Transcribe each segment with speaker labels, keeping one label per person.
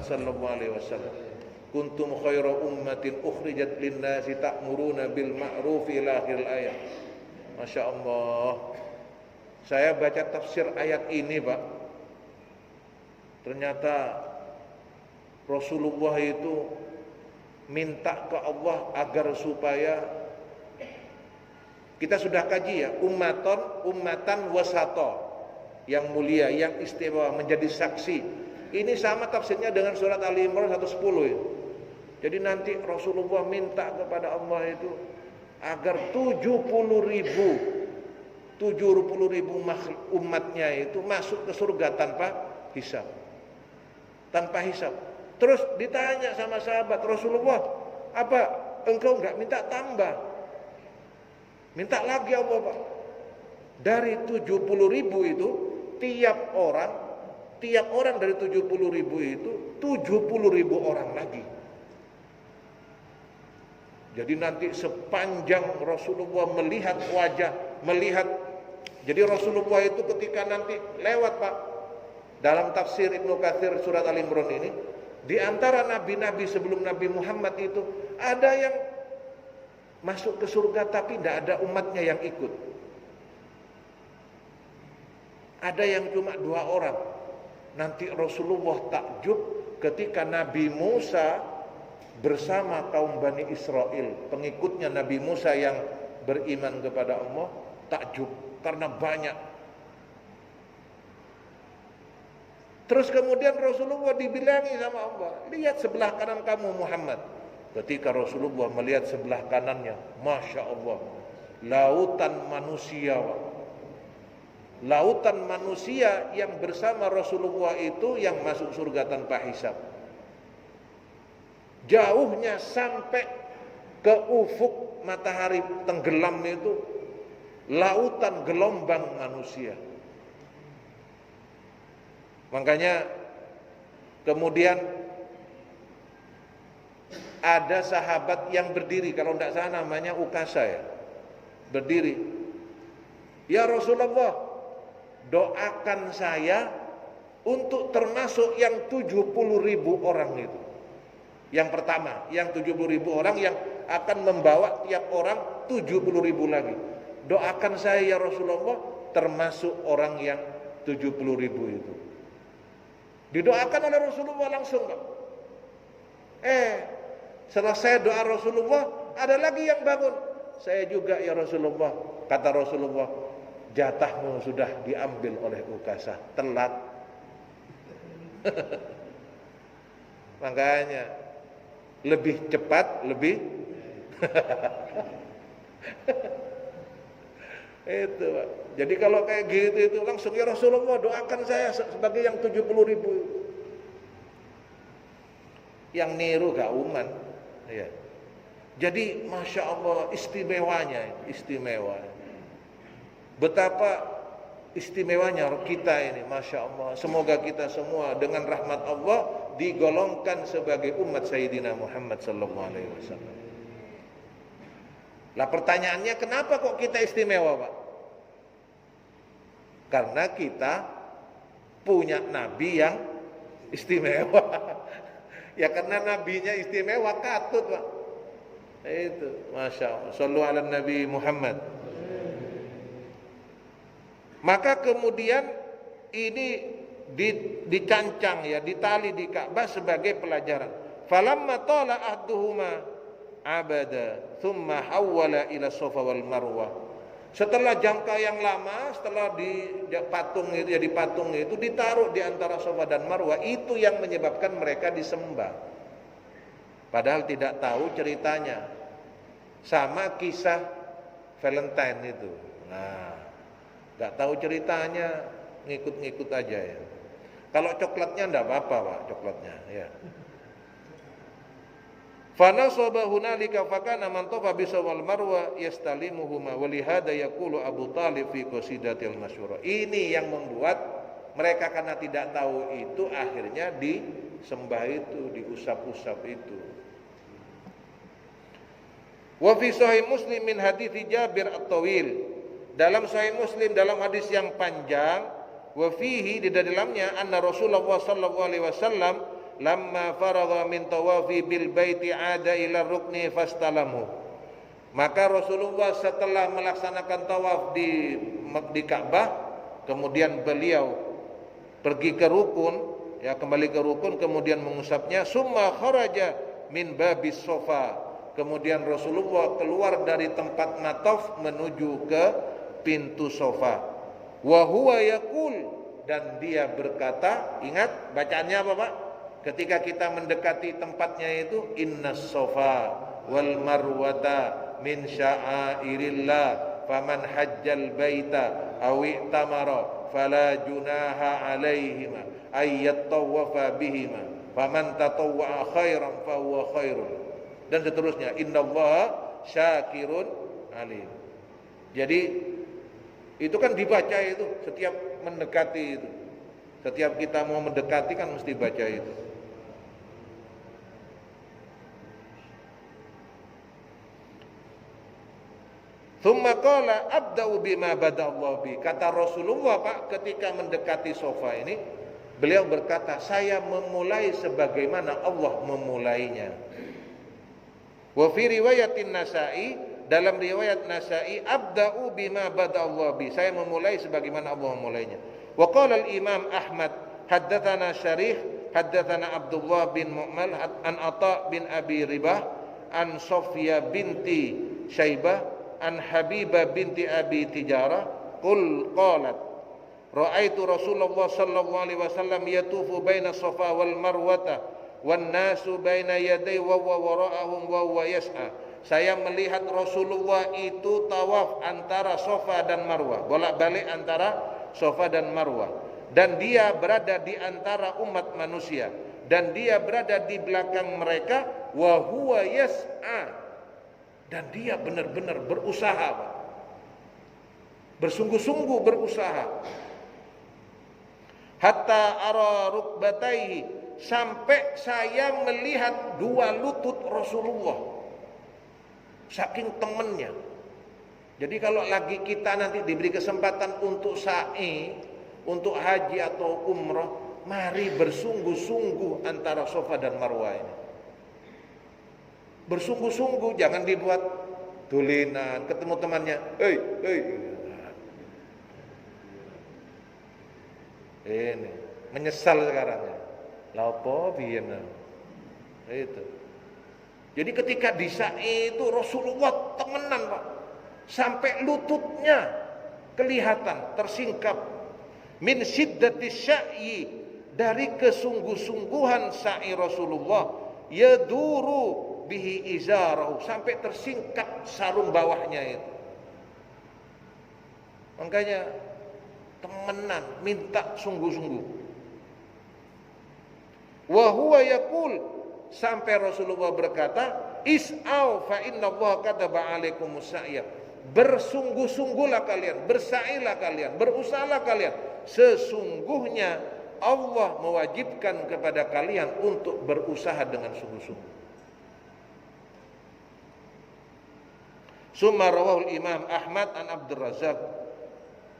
Speaker 1: Muhammad sallallahu alaihi wasallam. Kuntum khaira ummatin ukhrijat lin-nasi ta'muruna bil ma'ruf ila akhir ayat. Masya Allah. Saya baca tafsir ayat ini, Pak. Ternyata Rasulullah itu minta ke Allah agar supaya kita sudah kaji ya, ummatan wasata, yang mulia, yang istimewa, menjadi saksi. Ini sama tafsirnya dengan surat Ali Imran 110 itu. Jadi nanti Rasulullah minta kepada Allah itu agar 70.000 umatnya itu masuk ke surga tanpa hisab. Tanpa hisab. Terus ditanya sama sahabat, Rasulullah, apa engkau enggak minta tambah? Minta lagi Allah, Pak. Dari 70.000 itu tiap orang dari 70.000 itu 70.000 orang lagi. Jadi nanti sepanjang Rasulullah melihat wajah, jadi Rasulullah itu ketika nanti lewat, Pak, dalam tafsir Ibnu Katsir surat Al-Imran ini, di antara nabi-nabi sebelum Nabi Muhammad itu ada yang masuk ke surga tapi tidak ada umatnya yang ikut. Ada yang cuma 2 orang. Nanti Rasulullah takjub ketika Nabi Musa bersama kaum Bani Israel, pengikutnya Nabi Musa yang beriman kepada Allah, takjub karena banyak. Terus kemudian Rasulullah dibilangi sama Allah, lihat sebelah kanan kamu Muhammad. Ketika Rasulullah melihat sebelah kanannya, Masya Allah, lautan manusia yang bersama Rasulullah itu yang masuk surga tanpa hisab. Jauhnya sampai ke ufuk matahari tenggelam itu lautan gelombang manusia. Makanya kemudian ada sahabat yang berdiri, kalau tidak salah namanya Ukasa ya, berdiri, ya Rasulullah, doakan saya untuk termasuk yang 70.000 orang itu. Yang pertama, yang 70.000 orang yang akan membawa tiap orang 70.000 lagi. Doakan saya ya Rasulullah termasuk orang yang 70.000 itu. Didoakan oleh Rasulullah langsung, Pak. Selesai doa Rasulullah, ada lagi yang bangun. Saya juga ya Rasulullah. Kata Rasulullah, jatahmu sudah diambil oleh Ukasah, telat. Makanya lebih cepat, lebih itu, Pak. Jadi kalau kayak gitu itu langsung ya Rasulullah doakan saya sebagai yang 70.000 yang niru gauman ya. Jadi Masya Allah istimewanya, istimewa. Betapa istimewanya kita ini, Masya Allah. Semoga kita semua dengan rahmat Allah digolongkan sebagai umat Sayyidina Muhammad sallallahu alaihi wasallam. Lah pertanyaannya, kenapa kok kita istimewa, Pak? Karena kita punya nabi yang istimewa. Ya karena nabinya istimewa, katut, Pak. Itu, Masya Allah. Sallu ala Nabi Muhammad. Maka kemudian ini dicancang ya, ditali di Ka'bah sebagai pelajaran. Falamma tala ahduhuma abada thumma hawwala ila Safa wal Marwah. Setelah jangka yang lama, setelah dipatung itu ditaruh di antara Safa dan Marwah, itu yang menyebabkan mereka disembah. Padahal tidak tahu ceritanya. Sama kisah Valentine itu. Nah, enggak tahu ceritanya, ngikut-ngikut aja ya. Kalau coklatnya enggak apa-apa, Pak, coklatnya ya. Fanasaba hunalika fakana man tafa bi Sawal Marwa yastalimuhuma wa lihada yaqulu Abu Thalib fi qasidatil masyhurah. Ini yang membuat mereka karena tidak tahu itu akhirnya disembah itu, diusap-usap itu. Wa fi sahih Muslim min hadits Jabir at-Tawil. Dalam sahih Muslim dalam hadis yang panjang, wa fihi di dalamnya anna Rasulullah sallallahu alaihi wasallam lamma faragha min tawafi bil baiti ada ila rukni fastalamu. Maka Rasulullah setelah melaksanakan tawaf di Ka'bah, kemudian beliau pergi ke rukun, ya kembali ke rukun, kemudian mengusapnya. Summa kharaja min babis sofa. Kemudian Rasulullah keluar dari tempat mataf menuju ke pintu sofa. Wa huwa yaqul, dan dia berkata, ingat bacaannya apa Pak? Ketika kita mendekati tempatnya itu, innas sofa wal marwata min sya'airillah faman hajjal baita aw i'tamara fala junaha alaihima ayyat tawafa bihima faman tatawwa'a khairan fa huwa khairun, dan seterusnya, innallaha syakirun alim. Jadi itu kan dibaca itu setiap mendekati itu. Setiap kita mau mendekati kan mesti baca itu. Tsumma qala abda'u bima bada'allahu bi. Kata Rasulullah Pak ketika mendekati sofa ini, beliau berkata, saya memulai sebagaimana Allah memulainya. Wa fi riwayatin Nasa'i, dalam riwayat Nasa'i, abda'u bima bada'allahu bi. Saya memulai sebagaimana Allah memulainya. Wa qala al-Imam Ahmad haddatsana Syarih haddatsana Abdullah bin Mu'mal an Atha bin Abi Ribah an Sofya binti Syaibah an Habibah binti Abi Tijarah qalat ra'aitu Rasulullah sallallahu alaihi wasallam yatufu baina Safa wal Marwata wan nasu baina yaday wa wara'ahum wa huwa yas'a. Saya melihat Rasulullah itu tawaf antara Safa dan Marwah, bolak-balik antara Safa dan Marwah, dan dia berada di antara umat manusia, dan dia berada di belakang mereka, wa huwa yas'a, dan dia benar-benar berusaha, Pak. Bersungguh-sungguh berusaha. Hatta ara rukbataihi, sampai saya melihat dua lutut Rasulullah. Saking temennya. Jadi kalau lagi kita nanti diberi kesempatan untuk sa'i, untuk haji atau umrah, mari bersungguh-sungguh antara Safa dan Marwah ini. Bersungguh-sungguh, jangan dibuat tulinan, ketemu temannya, hei. Ini menyesal sekarang ya. Lapo biyen. Itu. Jadi ketika di sa'i itu Rasulullah temenan, Pak. Sampai lututnya kelihatan tersingkap. Min syiddatis sya'yi, dari kesungguh-sungguhan sa'i Rasulullah, yaduru bihi izarahu, sampai tersingkap sarung bawahnya itu. Makanya temenan, minta sungguh-sungguh. Wa huwa yaqul, sampai Rasulullah berkata, is'au fa innallaha kataba alaikumus sa'ya. Bersungguh-sungguhlah kalian, bersailah kalian, berusahalah kalian. Sesungguhnya Allah mewajibkan kepada kalian untuk berusaha dengan sungguh-sungguh. Summa rawahul Imam Ahmad an Abdul Razak,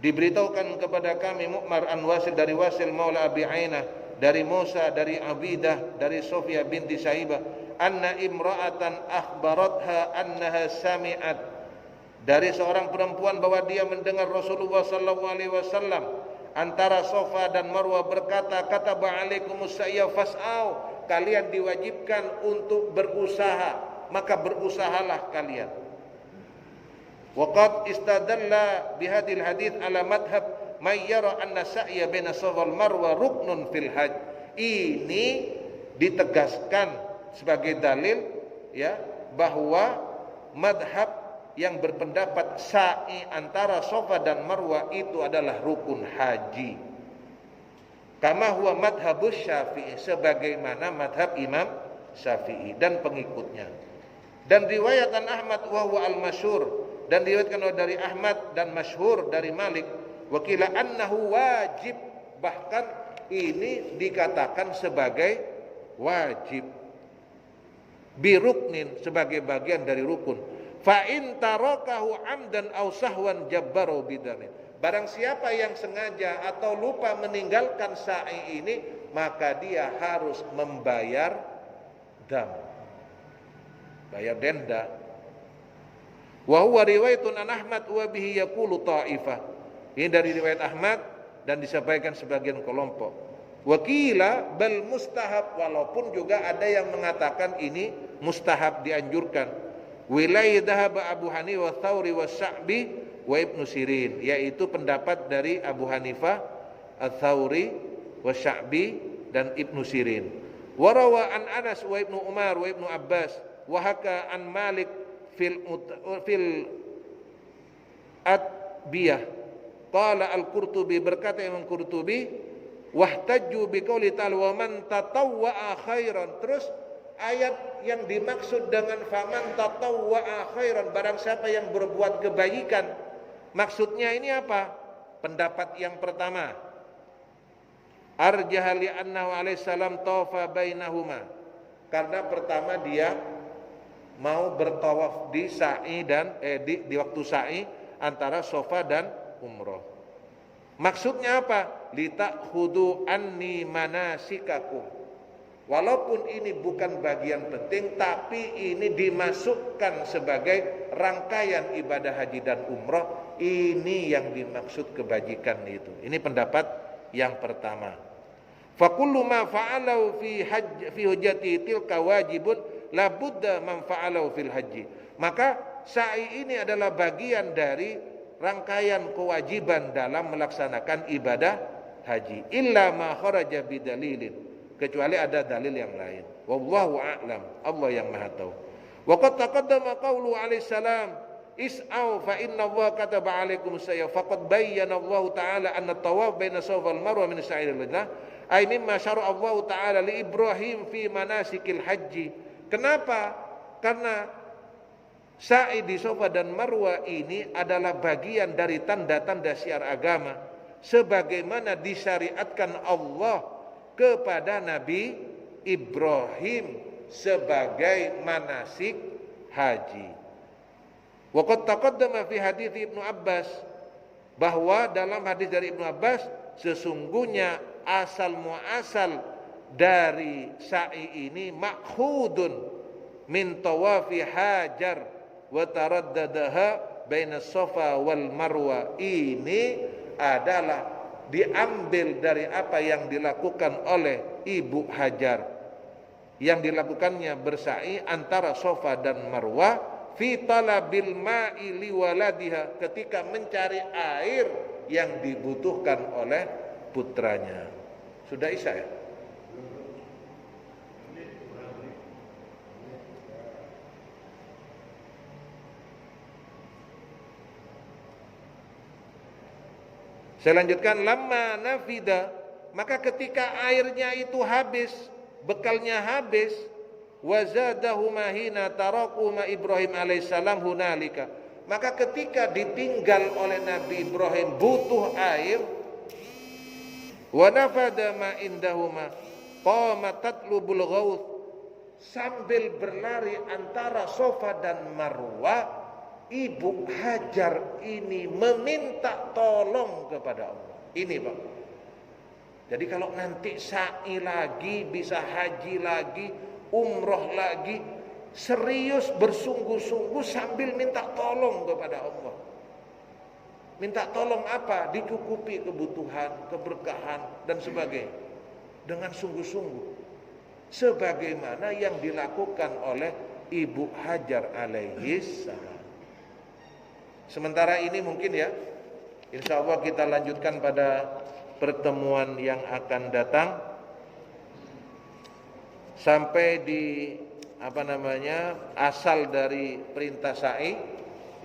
Speaker 1: diberitahukan kepada kami Mu'mar an Wasil, dari Wasil maula Abi Ainah, dari Musa, dari Abidah, dari Sofya binti Syaibah, anna imra'atan akhbaratha annaha sami'at, dari seorang perempuan bahwa dia mendengar Rasulullah sallallahu alaihi wasallam antara Safa dan Marwah berkata, kataba alaikumus sa'ya fas'au, kalian diwajibkan untuk berusaha, maka berusahalah kalian. Waqad istadalla bihadil hadits ala madhab may yara anna sa'ya baina Safa wal Marwa ruknun fil hajj. Ini ditegaskan sebagai dalil ya bahwa madhab yang berpendapat sa'i antara Safa dan Marwa itu adalah rukun haji. Kama huwa madhabus Syafi'i, sebagaimana madhab Imam Syafi'i dan pengikutnya. Dan riwayatan Ahmad wa huwa al-masyhur, dan diriwayatkan dari Ahmad dan masyhur dari Malik, wakila annahu wajib, bahkan ini dikatakan sebagai wajib, biruknin, sebagai bagian dari rukun. Fa in tarakahu amdan aw sahwan jabbaru bidamin. Barang siapa yang sengaja atau lupa meninggalkan sa'i ini, maka dia harus membayar dam, bayar denda. Wa huwa riwayatun an Ahmad wa bihi yaqulu ta'ifah. Ini dari riwayat Ahmad dan disampaikan sebagian kelompok. Wakila bal mustahab, walaupun juga ada yang mengatakan ini mustahab, dianjurkan. Wilai dhahab Abu Hanifah wa Tsauri wa Sya'bi wa Ibnu Sirin, yaitu pendapat dari Abu Hanifah, Ats-Tsauri, wa Sya'bi dan Ibnu Sirin. Wa rawa an Anas wa Ibnu Umar wa Ibnu Abbas wa haka an Malik fil Adbiyah. Qala Al-Qurtubi, berkata Imam Qurtubi, wahtajju biqauli ta'ala wa man tatawwa'a khairan. Terus ayat yang dimaksud dengan faman tatawwa'a khairan, barang siapa yang berbuat kebaikan, maksudnya ini apa? Pendapat yang pertama, arjaha li annahu alaihi salam tawafa bainahuma, karena pertama dia mau bertawaf di sa'i dan di waktu sa'i antara Safa dan umroh. Maksudnya apa? Litakhudu anni manasikakum. Walaupun ini bukan bagian penting, tapi ini dimasukkan sebagai rangkaian ibadah haji dan umroh. Ini yang dimaksud kebajikan itu. Ini pendapat yang pertama. Fakullu ma fa'alau fi hujjati tilka wajibun la budda man fa'alau fil haji. Maka sa'i ini adalah bagian dari rangkaian kewajiban dalam melaksanakan ibadah haji. Illa ma kharaja bidalilin, kecuali ada dalil yang lain. Wallahu a'lam, Allah yang maha tahu. Wa qad taqaddama qaulu alaihi salam is'au fa inna Allah kataba alaikum sayya faqad bayyana Allah ta'ala anna tawaf baina Safa wal Marwa min sa'irillah ay mimma syara'a Allah ta'ala li Ibrahim fi manasikil haji. Kenapa? Karena sa'i di Safa dan Marwa ini adalah bagian dari tanda-tanda syiar agama sebagaimana disyariatkan Allah kepada Nabi Ibrahim sebagai manasik haji. Waqad taqaddama fi hadits Ibnu Abbas, bahwa dalam hadis dari Ibnu Abbas sesungguhnya asal muasal dari sa'i ini makhudun min tawafi hajar wa taraddadaha baina Safa wal Marwa. Ini adalah diambil dari apa yang dilakukan oleh Ibu Hajar, yang dilakukannya bersa'i antara Safa dan Marwa fi talabil ma'i liwaladiha, ketika mencari air yang dibutuhkan oleh putranya. Sudah Isya ya? Saya lanjutkan, lamma nafida, maka ketika airnya itu habis, bekalnya habis, wazadahuma hina tarakuma Ibrahim alaihissalam hunalika, maka ketika ditinggal oleh Nabi Ibrahim butuh air, wa nafada ma indahuma qama tatlubul ghauth, sambil berlari antara Safa dan Marwa, Ibu Hajar ini meminta tolong kepada Allah. Ini Pak. Jadi kalau nanti sa'i lagi, bisa haji lagi, umroh lagi, serius bersungguh-sungguh sambil minta tolong kepada Allah. Minta tolong apa? Dicukupi kebutuhan, keberkahan dan sebagainya dengan sungguh-sungguh, sebagaimana yang dilakukan oleh Ibu Hajar alaihissalam. Sementara ini mungkin ya, insya Allah kita lanjutkan pada pertemuan yang akan datang sampai di asal dari perintah sa'i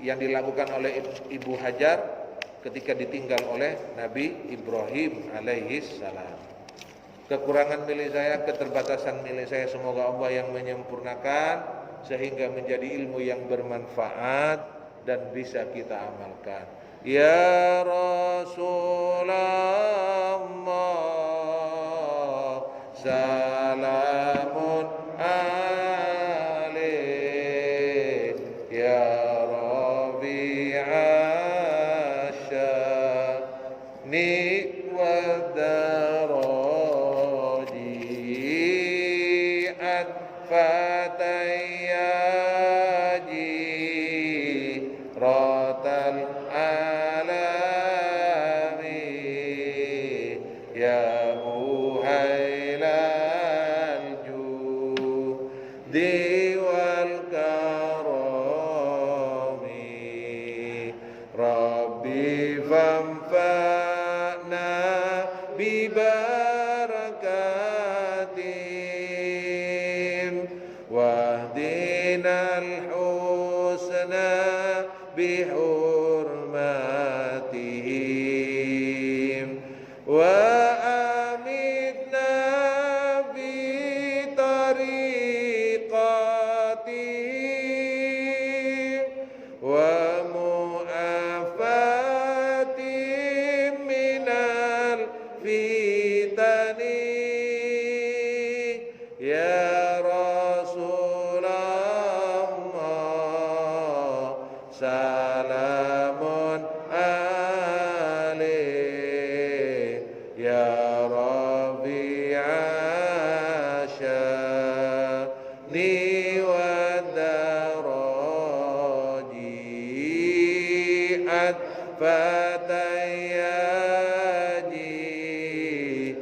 Speaker 1: yang dilakukan oleh Ibu Hajar ketika ditinggal oleh Nabi Ibrahim alaihissalam. Kekurangan milik saya, keterbatasan milik saya, semoga Allah yang menyempurnakan sehingga menjadi ilmu yang bermanfaat dan bisa kita amalkan. Ya Rasulullah, salamun alaik ya Rabi'asyani wa darajat جيرة العالم يا أهيل الجود والكرم ربي فانفعنا ببركاتهم واهدنا الحسنى بحرماتهم وأمتنا في طريقتهم ومعافاتهم من الفتن يا رسول الله سلام عليك يا ربيع الشان والدرج فتيا جيرة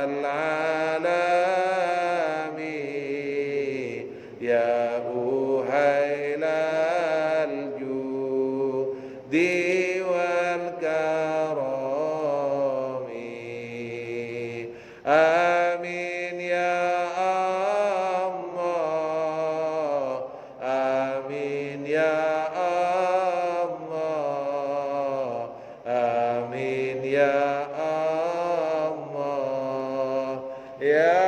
Speaker 1: العالم يا أهيل الجود والكرم آمين يا الله آمين يا الله آمين يا الله يا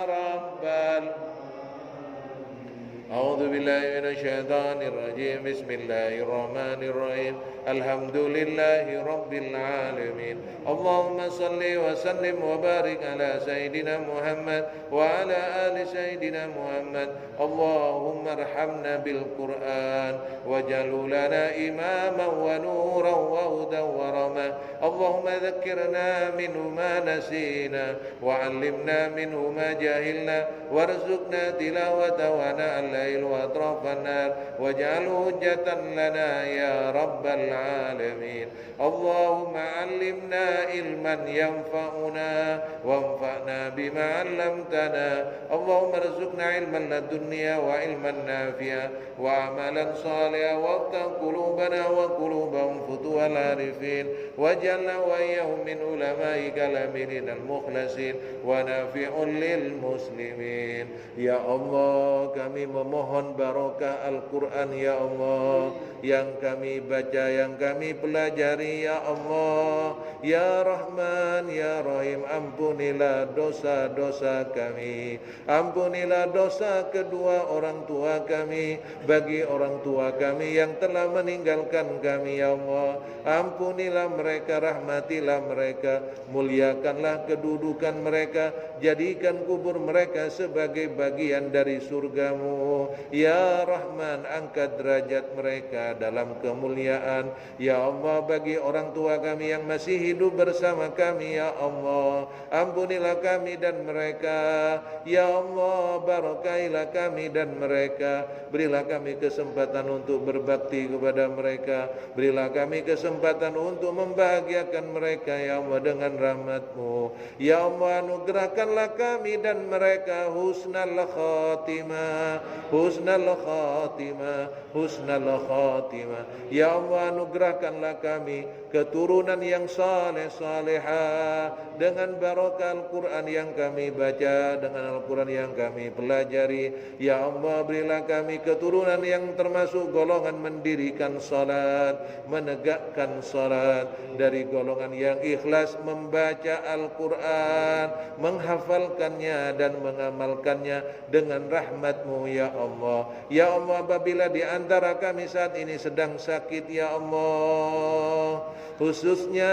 Speaker 1: رب أعوذ بالله من الشيطان الرجيم بسم الله الرحمن الرحيم الحمد لله رب العالمين اللهم صل وسلم وبارك على سيدنا محمد وعلى آل سيدنا محمد اللهم ارحمنا بالقرآن واجعله لنا إماما ونورا وهدى ورحمة اللهم ذكرنا منه ما نسينا وعلمنا منه ما جهلنا وارزقنا تلاوته وآناء الليل وأطراف النار واجعله حجة لنا يا رب العالمين اللهم علمنا علما ينفعنا وانفعنا بما علمتنا اللهم ارزقنا علما للدنيا وعلما نافعا وعملا صالحا وافتح قلوبنا وقلوبهم فتوح العارفين واجعلنا وإياهم من علمائك العاملين المخلصين ونافع للمسلمين ya Allah kami memohon barokah Al-Quran ya Allah yang kami baca yang kami pelajari ya Allah ya Rahman ya Rahim ampunilah dosa-dosa kami ampunilah dosa kedua orang tua kami bagi orang tua kami yang telah meninggalkan kami ya Allah ampunilah mereka rahmatilah mereka muliakanlah kedudukan mereka jadikan kubur mereka sebagai bagian dari surgamu ya Rahman angkat derajat mereka dalam kemuliaan ya Allah bagi orang tua kami yang masih hidup bersama kami ya Allah ampunilah kami dan mereka ya Allah barakailah kami dan mereka berilah kami kesempatan untuk berbakti kepada mereka berilah kami kesempatan untuk membahagiakan mereka ya Allah dengan rahmat-Mu ya Allah anugerahkanlah kami dan mereka husnal khatimah husnal khatimah husnal khatimah ya Allah anugerahkanlah kami keturunan yang saleh salehah dengan barokah Al-Quran yang kami baca dengan Al-Quran yang kami pelajari ya Allah berilah kami keturunan yang termasuk golongan mendirikan salat menegakkan salat dari golongan yang ikhlas membaca Al-Quran menghafalkannya dan mengamalkannya dengan rahmat-Mu ya Allah ya Allah apabila di antara kami saat ini sedang sakit ya Allah khususnya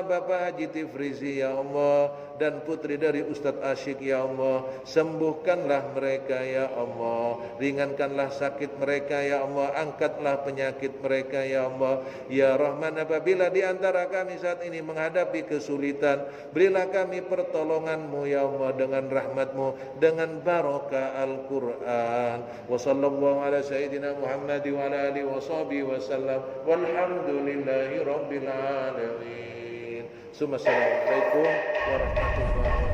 Speaker 1: Bapak Haji Tifrizi ya Allah dan putri dari Ustadz Asyik ya Allah, sembuhkanlah mereka ya Allah, ringankanlah sakit mereka ya Allah, angkatlah penyakit mereka ya Allah. Ya Rahman, apabila di antara kami saat ini menghadapi kesulitan, berilah kami pertolongan-Mu ya Allah dengan rahmat-Mu, dengan barokah Al-Quran. Wa sallallahu ala sayyidina Muhammad wa ala alihi wa sahbihi wa sallam, walhamdulillahi rabbil alamin. Assalamualaikum warahmatullahi wabarakatuh.